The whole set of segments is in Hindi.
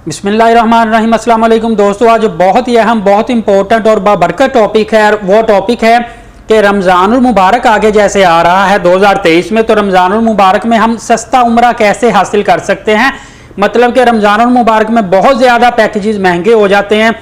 बिस्मिल्लाहिर्रहमानिर्रहीम। अस्सलाम वालेकुम दोस्तों, आज बहुत ही अहम, बहुत इंपॉर्टेंट और बाबरकत टॉपिक है। वो टॉपिक है कि रमज़ानुल मुबारक आगे जैसे आ रहा है 2023 में, तो रमज़ानुल मुबारक में हम सस्ता उम्रा कैसे हासिल कर सकते हैं। मतलब कि रमज़ानुल मुबारक में बहुत ज़्यादा पैकेजेस महंगे हो जाते हैं,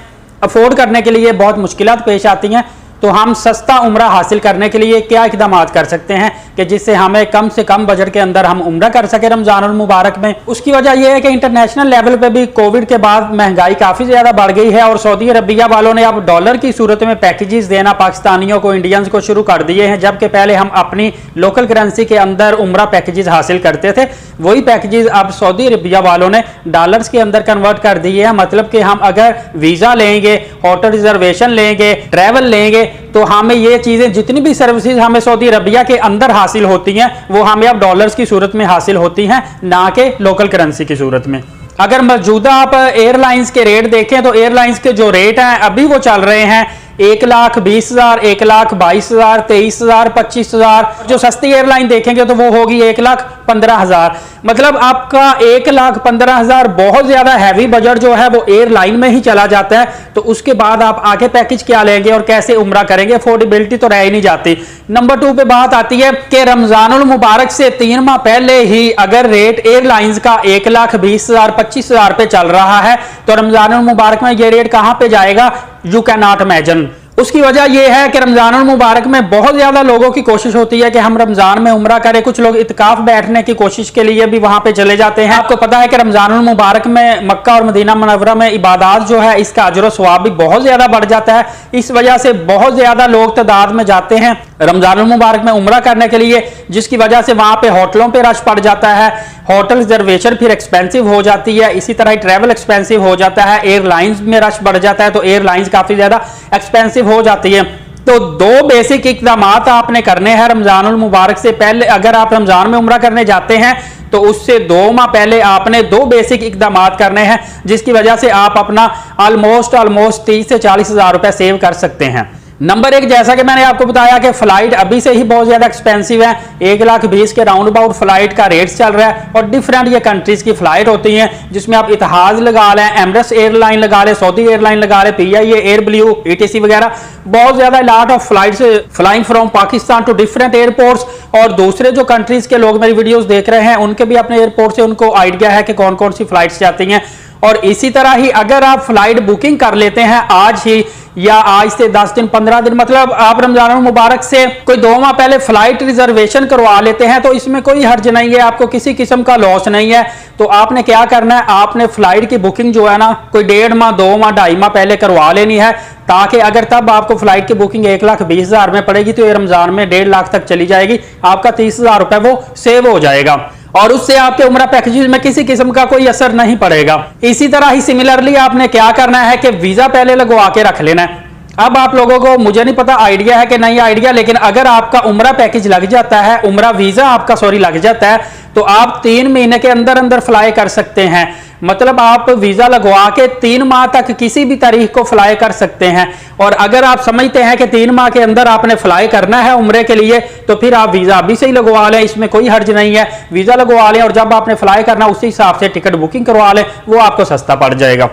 अफोर्ड करने के लिए बहुत मुश्किलात पेश आती हैं। तो हम सस्ता उम्रा हासिल करने के लिए क्या इकदाम कर सकते हैं कि जिससे हमें कम से कम बजट के अंदर हम उम्रा कर सके रमज़ानुल मुबारक में। उसकी वजह यह है कि इंटरनेशनल लेवल पे भी कोविड के बाद महंगाई काफ़ी ज़्यादा बढ़ गई है और सऊदी अरबिया वालों ने अब डॉलर की सूरत में पैकेजेस देना पाकिस्तानियों को, इंडियंस को शुरू कर दिए हैं। जबकि पहले हम अपनी लोकल करेंसी के अंदर उम्रा पैकेजेस हासिल करते थे, वही पैकेजेस अब सऊदी अरबिया वालों ने डॉलर्स के अंदर कन्वर्ट कर दिए हैं। मतलब कि हम अगर वीज़ा लेंगे, होटल रिजर्वेशन लेंगे, ट्रैवल लेंगे, तो हमें ये चीजें, जितनी भी सर्विसेज हमें सऊदी अरबिया के अंदर हासिल होती हैं, वो हमें अब डॉलर्स की सूरत में हासिल होती हैं, ना कि लोकल करेंसी की सूरत में। अगर मौजूदा आप एयरलाइंस के रेट देखें तो एयरलाइंस के जो रेट हैं अभी वो चल रहे हैं 1,20,000, 1,22,000, 23,000, 25,000। जो सस्ती एयरलाइन देखेंगे तो वो होगी 1,15,000। मतलब आपका 1,15,000 बहुत ज्यादा हैवी बजट जो है वो एयरलाइन में ही चला जाता है। तो उसके बाद आप आगे पैकेज क्या लेंगे और कैसे उम्रा करेंगे, अफोर्डेबिलिटी तो रह ही नहीं जाती। नंबर 2 पे बात आती है कि रमजानुल मुबारक से 3 माह पहले ही अगर रेट एयरलाइंस का 1,20,000, 25,000 पे चल रहा है, तो रमजानुल मुबारक में ये रेट कहां पे जाएगा, यू कैन नॉट इमेजिन। उसकी वजह यह है कि रमजानुल मुबारक में बहुत ज्यादा लोगों की कोशिश होती है कि हम रमजान में उम्रा करें। कुछ लोग इत्काफ बैठने की कोशिश के लिए भी वहां पे चले जाते हैं। आपको पता है कि रमजानुल मुबारक में मक्का और मदीना मुनव्वरा में इबादत जो है, इसका अजर और सवाब भी बहुत ज्यादा बढ़ जाता है। इस वजह से बहुत ज्यादा लोग तादाद में जाते हैं रमजानुल मुबारक में उम्रा करने के लिए, जिसकी वजह से वहां पे होटलों पे रश पड़ जाता है, होटल रिजर्वेशन फिर एक्सपेंसिव हो जाती है, इसी तरह ट्रैवल एक्सपेंसिव हो जाता है, एयरलाइंस में रश बढ़ जाता है, तो एयरलाइंस काफी ज्यादा एक्सपेंसिव हो जाती है। तो 2 बेसिक इकदाम आपने करने हैं रमजानुल मुबारक से पहले। अगर आप रमजान में उम्रा करने जाते हैं तो उससे 2 माह पहले आपने 2 बेसिक इकदाम करने हैं, जिसकी वजह से आप अपना ऑलमोस्ट 30 से 40 हजार रुपए सेव कर सकते हैं। नंबर 1, जैसा कि मैंने आपको बताया कि फ्लाइट अभी से ही बहुत ज्यादा एक्सपेंसिव है। 1,20,000 के राउंड अबाउट फ्लाइट का रेट चल रहा है और डिफरेंट ये कंट्रीज की फ्लाइट होती हैं, जिसमें आप इतिहाद लगा लें, एमरेट्स एयरलाइन लगा लें, सऊदी एयरलाइन लगा लें, PIA, एयर ब्लू, ETC वगैरह, बहुत ज्यादा lot of flights flying from Pakistan to different airports. और दूसरे जो कंट्रीज के लोग मेरी वीडियोस देख रहे हैं, उनके भी अपने एयरपोर्ट से उनको आइडिया है कि कौन कौन सी फ्लाइट्स जाती हैं। और इसी तरह ही अगर आप फ्लाइट बुकिंग कर लेते हैं आज ही, या आज से 10 दिन 15 दिन, मतलब आप रमजानुल मुबारक से कोई 2 माह पहले फ्लाइट रिजर्वेशन करवा लेते हैं, तो इसमें कोई हर्ज नहीं है, आपको किसी किस्म का लॉस नहीं है। तो आपने क्या करना है, आपने फ्लाइट की बुकिंग जो है ना, कोई 1.5 माह, 2 माह, 2.5 माह पहले करवा लेनी है, ताकि अगर तब आपको फ्लाइट की बुकिंग 1,20,000 में पड़ेगी तो ये रमजान में 1.5 लाख तक चली जाएगी, आपका 30,000 रुपए वो सेव हो जाएगा और उससे आपके उम्रा पैकेजेस में किसी किस्म का कोई असर नहीं पड़ेगा। इसी तरह ही सिमिलरली आपने क्या करना है कि वीजा पहले लगवा के रख लेना है। अब आप लोगों को, मुझे नहीं पता आइडिया है कि नहीं आइडिया, लेकिन अगर आपका उम्रा पैकेज लग जाता है, उम्रा वीजा आपका लग जाता है, तो आप 3 महीने के अंदर अंदर फ्लाई कर सकते हैं। मतलब आप वीजा लगवा के 3 माह तक किसी भी तारीख को फ्लाई कर सकते हैं। और अगर आप समझते हैं कि 3 माह के अंदर आपने फ्लाई करना है उम्रे के लिए, तो फिर आप वीजा अभी से ही लगवा लें, इसमें कोई हर्ज नहीं है। वीजा लगवा लें और जब आपने फ्लाई करना उसी हिसाब से टिकट बुकिंग करवा लें, वो आपको सस्ता पड़ जाएगा।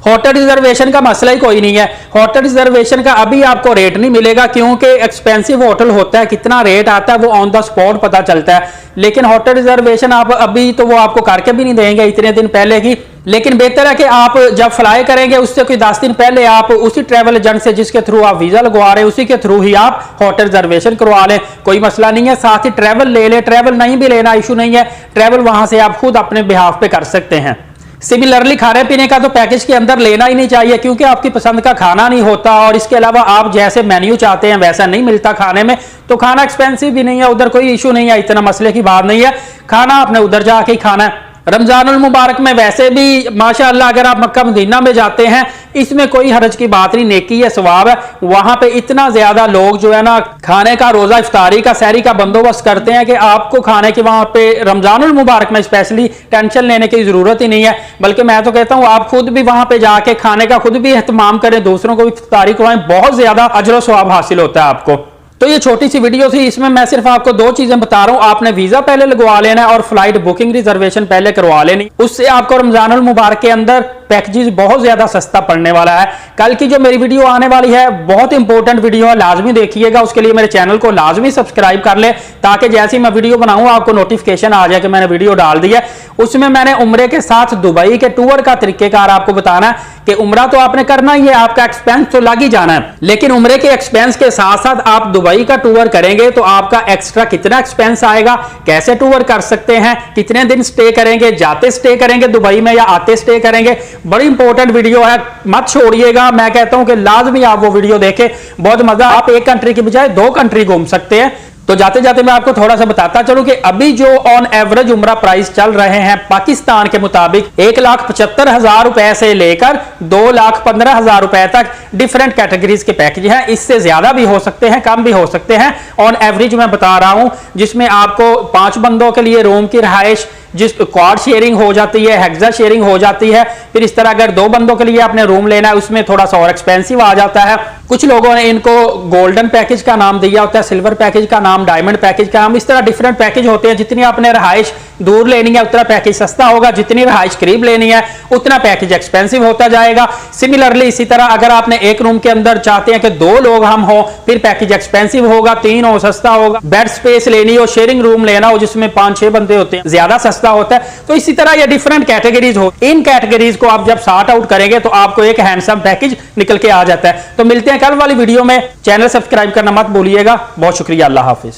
होटल रिजर्वेशन का मसला ही कोई नहीं है। होटल रिजर्वेशन का अभी आपको रेट नहीं मिलेगा, क्योंकि एक्सपेंसिव होटल होता है, कितना रेट आता है वो ऑन द स्पॉट पता चलता है। लेकिन होटल रिजर्वेशन आप अभी तो वो आपको करके भी नहीं देंगे इतने दिन पहले की। लेकिन बेहतर है कि आप जब फ्लाई करेंगे उससे कोई 10 दिन पहले आप उसी ट्रैवल एजेंट से जिसके थ्रू आप वीजा लगवा रहे हैं, उसी के थ्रू ही आप होटल रिजर्वेशन करवा लें, कोई मसला नहीं है। साथ ही ट्रैवल ले लें, ट्रैवल नहीं भी लेना इशू नहीं है, ट्रैवल वहां से आप खुद अपने बिहाफ पे कर सकते हैं। सिमिलरली खाने पीने का तो पैकेज के अंदर लेना ही नहीं चाहिए, क्योंकि आपकी पसंद का खाना नहीं होता और इसके अलावा आप जैसे मेन्यू चाहते हैं वैसा नहीं मिलता खाने में। तो खाना एक्सपेंसिव भी नहीं है, उधर कोई इशू नहीं है, इतना मसले की बात नहीं है, खाना आपने उधर जाके ही खाना है। रमजानुल मुबारक में वैसे भी माशाअल्लाह अगर आप मक्का मदीना में जाते हैं, इसमें कोई हरज की बात नहीं, नेकी है, सवाब है। वहां पे इतना ज्यादा लोग जो है ना खाने का, रोजा इफ्तारी का, सहरी का बंदोबस्त करते हैं कि आपको खाने की वहां पे रमजानुल मुबारक में स्पेशली टेंशन लेने की जरूरत ही नहीं है। बल्कि मैं तो कहता हूं आप खुद भी वहां पे जाके खाने का खुद भी एहतमाम करें, दूसरों को भी इफ्तारी करवाएं, बहुत ज्यादा अजर व सवाब हासिल होता है आपको। तो ये छोटी सी वीडियो थी, इसमें मैं सिर्फ आपको दो चीजें बता रहा हूं। आपने वीजा पहले लगवा लेना है और फ्लाइट बुकिंग रिजर्वेशन पहले करवा लेनी, उससे आपको रमजानुल मुबारक के अंदर पैकेजेस बहुत ज्यादा सस्ता पड़ने वाला है। कल की जो मेरी वीडियो आने वाली है बहुत इंपॉर्टेंट वीडियो है, लाजमी देखिएगा। उसके लिए मेरे चैनल को लाजमी सब्सक्राइब कर ले, ताकि जैसे ही मैं वीडियो बनाऊं आपको नोटिफिकेशन आ जाए कि मैंने वीडियो डाल दी है। उसमें मैंने उम्रे के साथ दुबई के टूर का तरीकेकार आपको बताना है कि उम्रा तो आपने करना ही है, आपका एक्सपेंस तो लग ही जाना है, लेकिन उम्रे के एक्सपेंस के साथ साथ आप दुबई का टूर करेंगे तो आपका एक्स्ट्रा कितना एक्सपेंस आएगा, कैसे टूर कर सकते हैं, कितने दिन स्टे करेंगे, जाते स्टे करेंगे दुबई में या आते स्टे करेंगे। बड़ी इंपॉर्टेंट वीडियो है, मत छोड़िएगा। मैं कहता हूं कि लाजमी आप वो वीडियो देखें, बहुत मजा, आप एक कंट्री की बजाय 2 कंट्री घूम सकते हैं। तो जाते जाते मैं आपको थोड़ा सा बताता चलूं कि अभी जो ऑन एवरेज उम्रा प्राइस चल रहे हैं पाकिस्तान के मुताबिक 1,75,000 रुपए से लेकर 2,15,000 रुपए तक डिफरेंट कैटेगरीज के पैकेज हैं। इससे ज्यादा भी हो सकते हैं, कम भी हो सकते हैं। ऑन एवरेज मैं बता रहा हूं, जिसमें आपको 5 बंदों के लिए रूम की रहाइश, जिस क्वाड शेयरिंग हो जाती है, हेक्सा शेयरिंग हो जाती है। फिर इस तरह अगर 2 बंदों के लिए आपने रूम लेना है उसमें थोड़ा सा और एक्सपेंसिव आ जाता है। कुछ लोगों ने इनको गोल्डन पैकेज का नाम दिया होता है, सिल्वर पैकेज का नाम, डायमंड पैकेज का नाम, इस तरह डिफरेंट पैकेज होते हैं। जितनी आपने रहाइश दूर लेनी है उतना पैकेज सस्ता होगा, जितनी रहाइश करीब लेनी है उतना पैकेज एक्सपेंसिव होता जाएगा। सिमिलरली इसी तरह अगर आपने एक रूम के अंदर चाहते हैं कि 2 लोग हम हो, फिर पैकेज एक्सपेंसिव होगा, 3 हो सस्ता होगा। बेड स्पेस लेनी हो, शेयरिंग रूम लेना हो जिसमें 5-6 बंदे होते हैं, ज्यादा सस्ता होता है। तो इसी तरह ये डिफरेंट कैटेगरीज हो, इन कैटेगरीज को आप जब सॉर्ट आउट करेंगे तो आपको एक हैंडसम पैकेज निकल के आ जाता है। तो मिलते हैं कल वाली वीडियो में, चैनल सब्सक्राइब करना मत भूलिएगा। बहुत शुक्रिया, अल्लाह हाफिज।